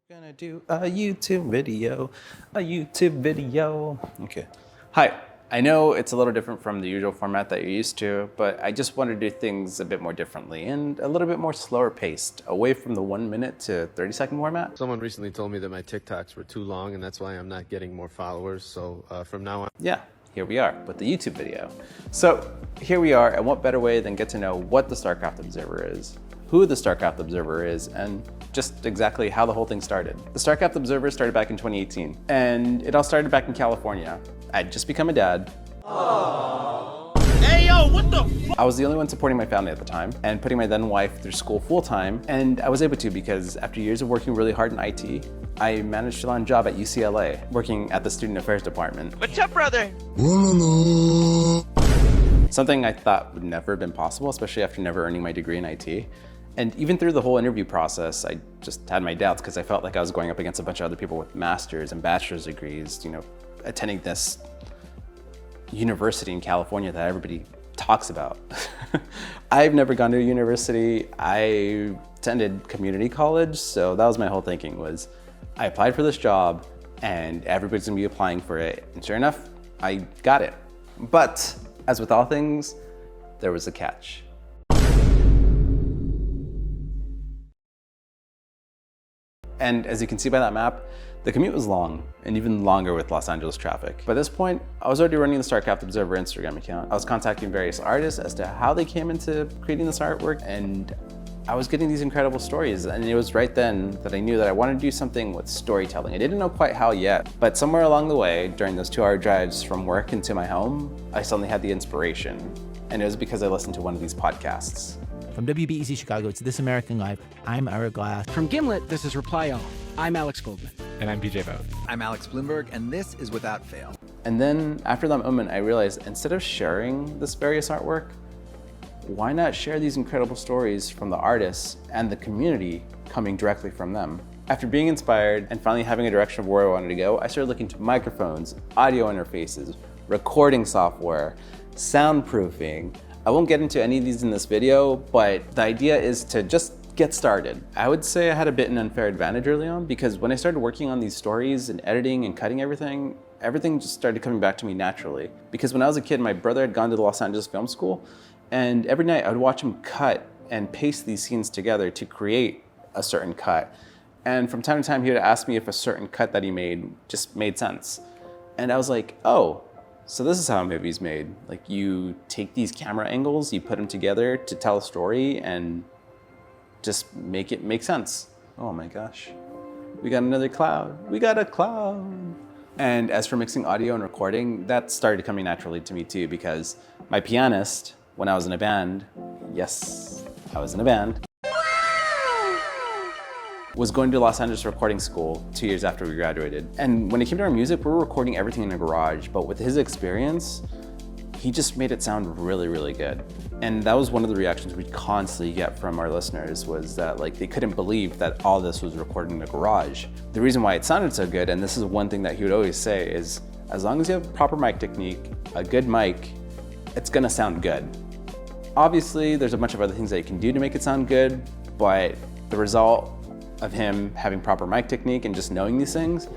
Gonna do a YouTube video, Okay. Hi, I know it's a little different from the usual format that you're used to, but I just want to do things a bit more differently and a little bit more slower paced, away from the 1 minute to 30-second format. Someone recently told me that my TikToks were too long and that's why I'm not getting more followers. So from now on. Yeah, here we are with the YouTube video. So here we are, and what better way than get to know what the StarCraft Observer is, who the StarCraft Observer is, and just exactly how the whole thing started. The StarCraft Observer started back in 2018, and it all started back in California. I'd just become a dad. Aww. Hey yo, what the fuck? I was the only one supporting my family at the time, and putting my then wife through school full time, and I was able to because after years of working really hard in IT, I managed to land a job at UCLA, working at the Student Affairs Department. What's up, brother? Something I thought would never have been possible, especially after never earning my degree in IT. And even through the whole interview process, I just had my doubts because I felt like I was going up against a bunch of other people with master's and bachelor's degrees, you know, attending this university in California that everybody talks about. I've never gone to a university. I attended community college, so that was my whole thinking was I applied for this job and everybody's gonna be applying for it. And sure enough, I got it. But as with all things, there was a catch. And as you can see by that map, the commute was long, and even longer with Los Angeles traffic. By this point, I was already running the StarCraft Observer Instagram account. I was contacting various artists as to how they came into creating this artwork, and I was getting these incredible stories. And it was right then that I knew that I wanted to do something with storytelling. I didn't know quite how yet, but somewhere along the way, during those 2-hour drives from work into my home, I suddenly had the inspiration. And it was because I listened to one of these podcasts. From WBEZ Chicago, it's This American Life. I'm Ira Glass. From Gimlet, this is Reply All. I'm Alex Goldman. And I'm BJ Vogt. I'm Alex Bloomberg, and this is Without Fail. And then after that moment, I realized instead of sharing this various artwork, why not share these incredible stories from the artists and the community coming directly from them? After being inspired and finally having a direction of where I wanted to go, I started looking into microphones, audio interfaces, recording software, soundproofing. I won't get into any of these in this video, but the idea is to just get started. I would say I had a bit an unfair advantage early on because when I started working on these stories and editing and cutting everything just started coming back to me naturally. Because when I was a kid, my brother had gone to the Los Angeles Film School, and every night I would watch him cut and paste these scenes together to create a certain cut. And from time to time, he would ask me if a certain cut that he made just made sense. And I was like, oh, so this is how a movie's made. Like, you take these camera angles, you put them together to tell a story and just make it make sense. Oh my gosh, we got another cloud. We got a cloud. And as for mixing audio and recording, that started coming naturally to me too, because my pianist, when I was in a band, yes, I was in a band, was going to Los Angeles recording school 2 years after we graduated. And when it came to our music, we were recording everything in a garage, but with his experience, he just made it sound really, really good. And that was one of the reactions we constantly get from our listeners, was that like they couldn't believe that all this was recorded in a garage. The reason why it sounded so good, and this is one thing that he would always say, is as long as you have proper mic technique, a good mic, it's gonna sound good. Obviously, there's a bunch of other things that you can do to make it sound good, but the result of him having proper mic technique and just knowing these things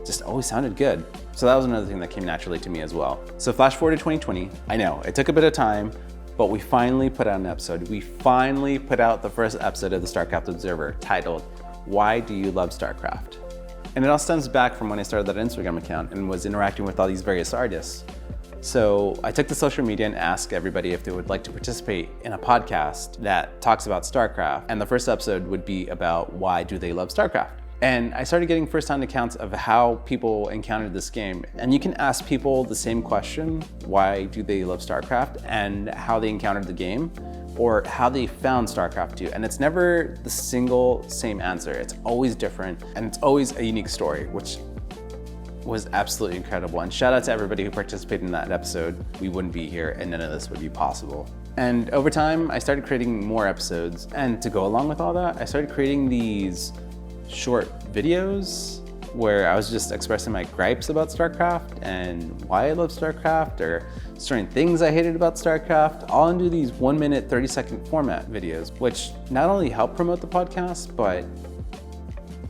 just always sounded good. So that was another thing that came naturally to me as well. So flash forward to 2020, I know it took a bit of time, but we finally put out an episode. We finally put out the first episode of the StarCraft Observer titled, Why Do You Love StarCraft? And it all stems back from when I started that Instagram account and was interacting with all these various artists. So I took to social media and asked everybody if they would like to participate in a podcast that talks about StarCraft. And the first episode would be about why do they love StarCraft? And I started getting first-hand accounts of how people encountered this game. And you can ask people the same question, why do they love StarCraft, and how they encountered the game, or how they found StarCraft 2. And it's never the single same answer. It's always different, and it's always a unique story, which was absolutely incredible. And shout out to everybody who participated in that episode. We wouldn't be here and none of this would be possible. And over time, I started creating more episodes. And to go along with all that, I started creating these short videos where I was just expressing my gripes about StarCraft and why I love StarCraft, or certain things I hated about StarCraft, all into these 1 minute, 30-second format videos, which not only help promote the podcast, but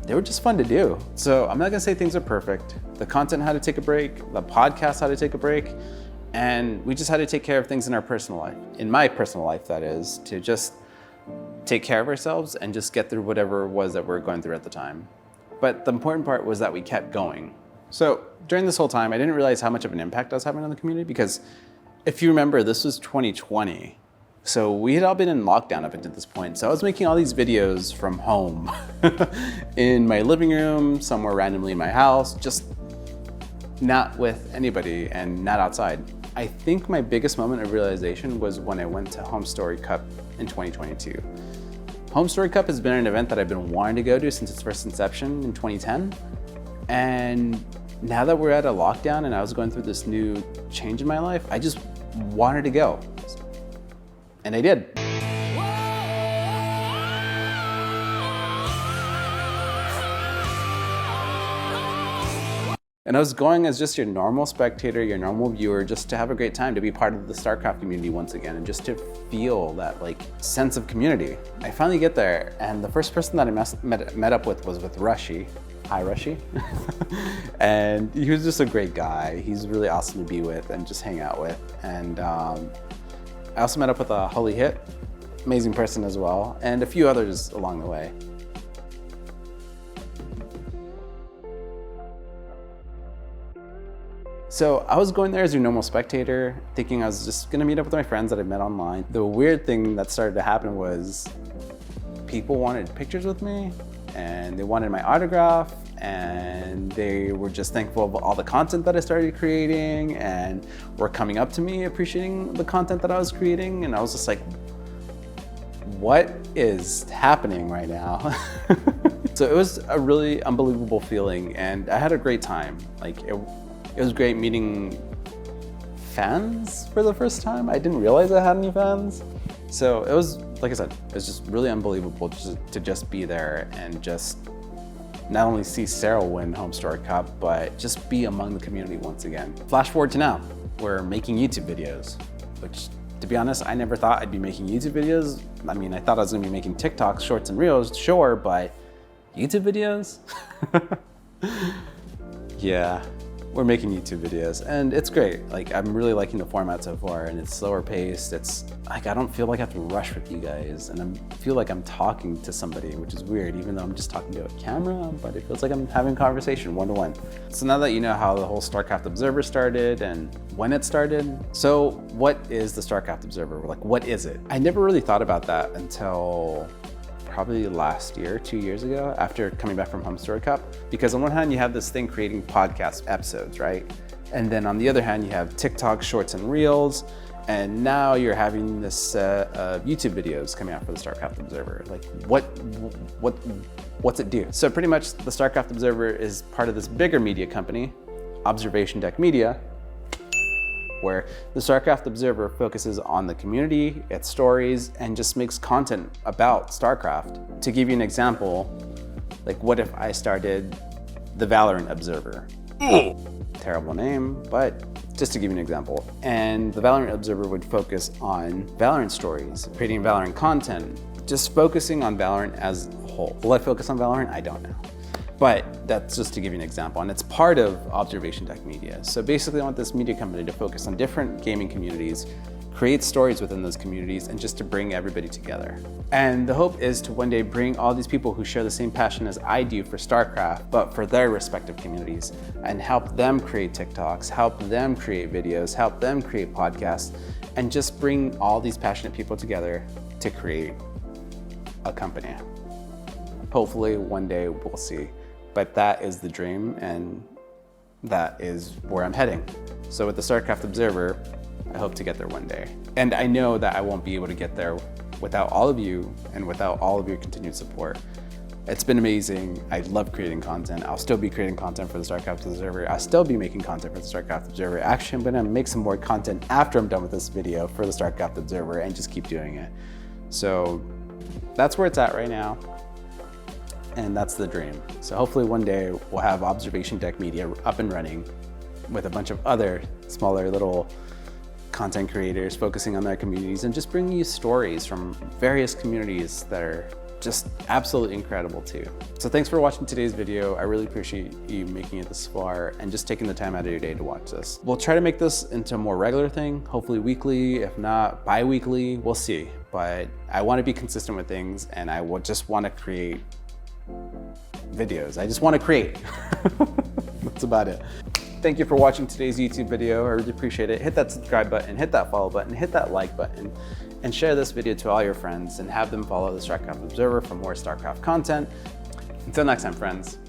they were just fun to do. So I'm not gonna say things are perfect. The content had to take a break, the podcast had to take a break, and we just had to take care of things in our personal life. In my personal life, that is, to just take care of ourselves and just get through whatever it was that we were going through at the time. But the important part was that we kept going. So during this whole time, I didn't realize how much of an impact I was having on the community, because if you remember, this was 2020. So we had all been in lockdown up until this point. So I was making all these videos from home in my living room, somewhere randomly in my house, just not with anybody and not outside. I think my biggest moment of realization was when I went to Home Story Cup in 2022. Home Story Cup has been an event that I've been wanting to go to since its first inception in 2010. And now that we're at a lockdown and I was going through this new change in my life, I just wanted to go. And I did. And I was going as just your normal spectator, your normal viewer, just to have a great time, to be part of the StarCraft community once again, and just to feel that sense of community. I finally get there, and the first person that I met up with was with Rushy. Hi, Rushy. And he was just a great guy. He's really awesome to be with and just hang out with. And I also met up with a Holy Hit, amazing person as well, and a few others along the way. So I was going there as your normal spectator, thinking I was just gonna meet up with my friends that I met online. The weird thing that started to happen was people wanted pictures with me, and they wanted my autograph, and they were just thankful of all the content that I started creating, and were coming up to me appreciating the content that I was creating. And I was just like, what is happening right now? So it was a really unbelievable feeling, and I had a great time. It was great meeting fans for the first time. I didn't realize I had any fans. So it was, like I said, it was just really unbelievable to just be there and just not only see Cyril win Home Story Cup, but just be among the community once again. Flash forward to now, we're making YouTube videos, which, to be honest, I never thought I'd be making YouTube videos. I mean, I thought I was gonna be making TikToks, shorts, and reels, sure, but YouTube videos? Yeah. We're making YouTube videos, and it's great. I'm really liking the format so far, and it's slower paced. It's I don't feel like I have to rush with you guys, and I feel like I'm talking to somebody, which is weird, even though I'm just talking to a camera, but it feels like I'm having a conversation one-to-one. So now that you know how the whole StarCraft Observer started and when it started, so what is the StarCraft Observer? What is it? I never really thought about that until probably last year, 2 years ago, after coming back from Home Story Cup. Because on one hand, you have this thing creating podcast episodes, right? And then on the other hand, you have TikTok shorts and reels. And now you're having this set of YouTube videos coming out for the StarCraft Observer. What's it do? So pretty much the StarCraft Observer is part of this bigger media company, Observation Deck Media, where the StarCraft Observer focuses on the community, its stories, and just makes content about StarCraft. To give you an example, what if I started the Valorant Observer? Terrible name, but just to give you an example. And the Valorant Observer would focus on Valorant stories, creating Valorant content, just focusing on Valorant as a whole. Will I focus on Valorant? I don't know. But that's just to give you an example, and it's part of Observation Deck Media. So basically I want this media company to focus on different gaming communities, create stories within those communities, and just to bring everybody together. And the hope is to one day bring all these people who share the same passion as I do for StarCraft, but for their respective communities, and help them create TikToks, help them create videos, help them create podcasts, and just bring all these passionate people together to create a company. Hopefully one day we'll see. But that is the dream, and that is where I'm heading. So with the StarCraft Observer, I hope to get there one day. And I know that I won't be able to get there without all of you and without all of your continued support. It's been amazing. I love creating content. I'll still be creating content for the StarCraft Observer. I'll still be making content for the StarCraft Observer. Actually, I'm gonna make some more content after I'm done with this video for the StarCraft Observer and just keep doing it. So that's where it's at right now. And that's the dream. So hopefully one day we'll have Observation Deck Media up and running with a bunch of other smaller little content creators focusing on their communities and just bringing you stories from various communities that are just absolutely incredible too. So thanks for watching today's video. I really appreciate you making it this far and just taking the time out of your day to watch this. We'll try to make this into a more regular thing, hopefully weekly, if not bi-weekly, we'll see. But I want to be consistent with things, and I will just want to create videos. I just want to create. That's about it. Thank you for watching today's YouTube video. I really appreciate it. Hit that subscribe button, hit that follow button, hit that like button, and share this video to all your friends and have them follow the StarCraft Observer for more StarCraft content. Until next time, friends.